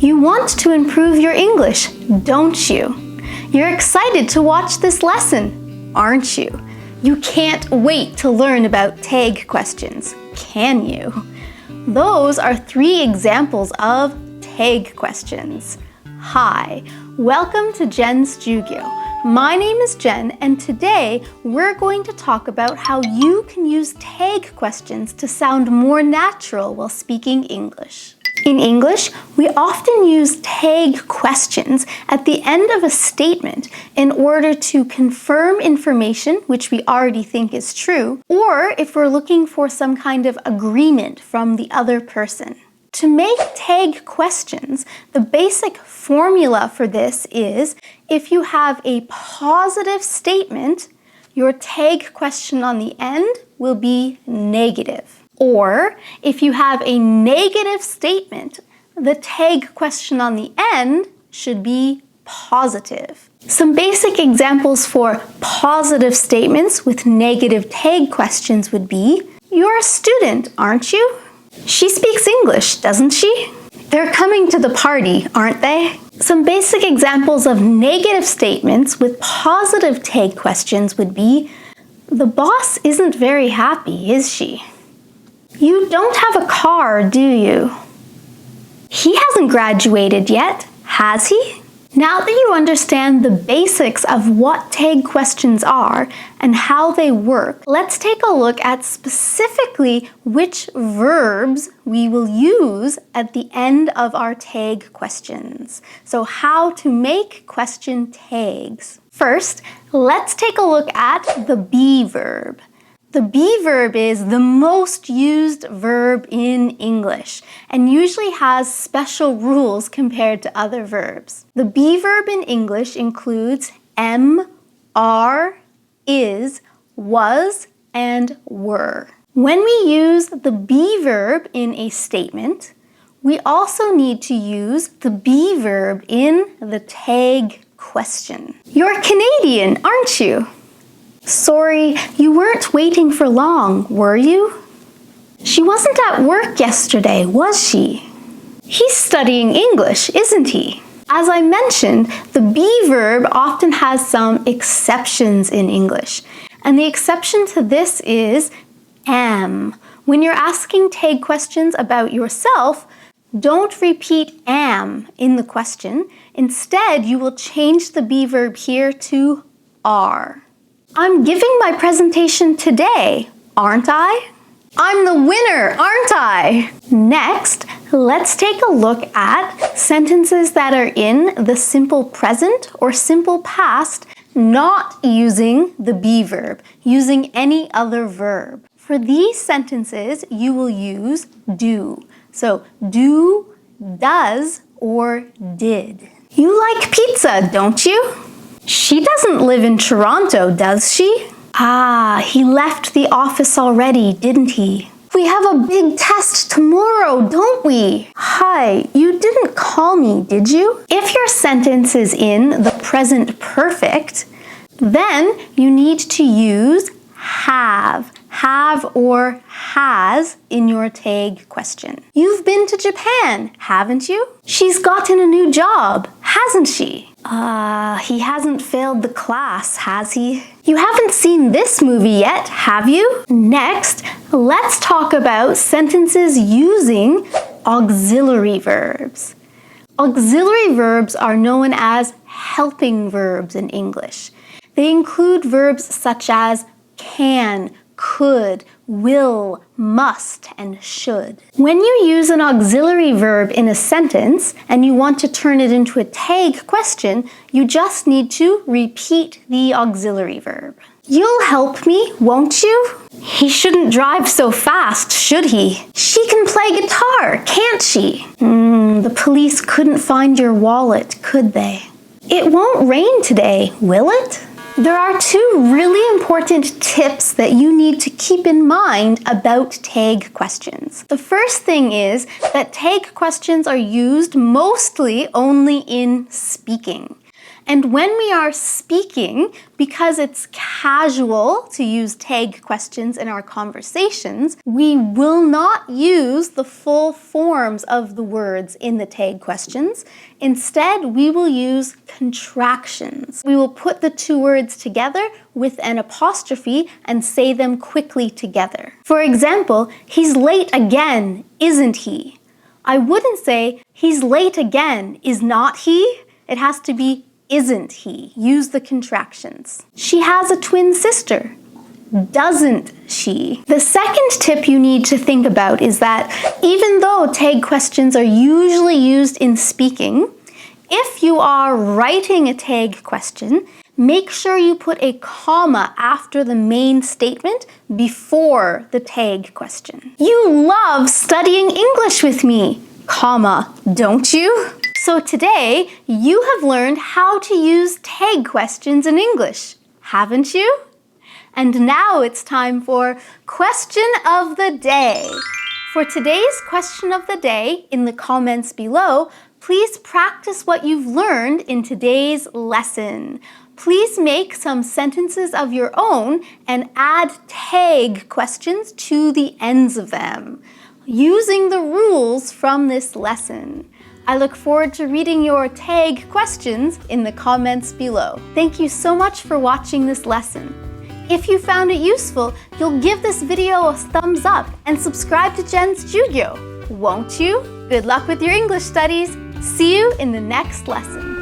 You want to improve your English, don't you? You're excited to watch this lesson, aren't you? You can't wait to learn about tag questions, can you? Those are 3 examples of tag questions. Hi, welcome to Jen's Jyugyou. My name is Jen, and today we're going to talk about how you can use tag questions to sound more natural while speaking English. In English, we often use tag questions at the end of a statement in order to confirm information which we already think is true, or if we're looking for some kind of agreement from the other person. To make tag questions, the basic formula for this is if you have a positive statement, your tag question on the end will be negative. Or if you have a negative statement, the tag question on the end should be positive. Some basic examples for positive statements with negative tag questions would be, "You're a student, aren't you? She speaks English, doesn't she? They're coming to the party, aren't they?" Some basic examples of negative statements with positive tag questions would be, "The boss isn't very happy, is she? You don't have a car, do you? He hasn't graduated yet, has he?" Now that you understand the basics of what tag questions are and how they work, let's take a look at specifically which verbs we will use at the end of our tag questions. So how to make question tags. First, let's take a look at the be verb. The be verb is the most used verb in English and usually has special rules compared to other verbs. The be verb in English includes am, are, is, was, and were. When we use the be verb in a statement, we also need to use the be verb in the tag question. You're Canadian, aren't you? Sorry, you weren't waiting for long, were you? She wasn't at work yesterday, was she? He's studying English, isn't he? As I mentioned, the be verb often has some exceptions in English. And the exception to this is am. When you're asking tag questions about yourself, don't repeat am in the question. Instead, you will change the be verb here to are. I'm giving my presentation today, aren't I? I'm the winner, aren't I? Next, let's take a look at sentences that are in the simple present or simple past, not using the be verb, using any other verb. For these sentences, you will use do. So do, does, or did. You like pizza, don't you? She doesn't live in Toronto, does she? Ah, he left the office already, didn't he? We have a big test tomorrow, don't we? Hi, you didn't call me, did you? If your sentence is in the present perfect, then you need to use have or has in your tag question. You've been to Japan, haven't you? She's gotten a new job, hasn't she? He hasn't failed the class, has he? You haven't seen this movie yet, have you? Next, let's talk about sentences using auxiliary verbs. Auxiliary verbs are known as helping verbs in English. They include verbs such as can, could, will, must, and should. When you use an auxiliary verb in a sentence and you want to turn it into a tag question, you just need to repeat the auxiliary verb. You'll help me, won't you? He shouldn't drive so fast, should he? She can play guitar, can't she? The police couldn't find your wallet, could they? It won't rain today, will it? There are 2 really important tips that you need to keep in mind about tag questions. The first thing is that tag questions are used mostly only in speaking. And when we are speaking, because it's casual to use tag questions in our conversations, we will not use the full forms of the words in the tag questions. Instead, we will use contractions. We will put the two words together with an apostrophe and say them quickly together. For example, he's late again, isn't he? I wouldn't say, he's late again, is not he? It has to be, isn't he? Use the contractions. She has a twin sister, doesn't she? The second tip you need to think about is that even though tag questions are usually used in speaking, if you are writing a tag question, make sure you put a comma after the main statement before the tag question. You love studying English with me, comma, don't you? So today, you have learned how to use tag questions in English, haven't you? And now it's time for Question of the Day. For today's Question of the Day, in the comments below, please practice what you've learned in today's lesson. Please make some sentences of your own and add tag questions to the ends of them, using the rules from this lesson. I look forward to reading your tag questions in the comments below. Thank you so much for watching this lesson. If you found it useful, you'll give this video a thumbs up and subscribe to Jen's Jyugyou, won't you? Good luck with your English studies. See you in the next lesson.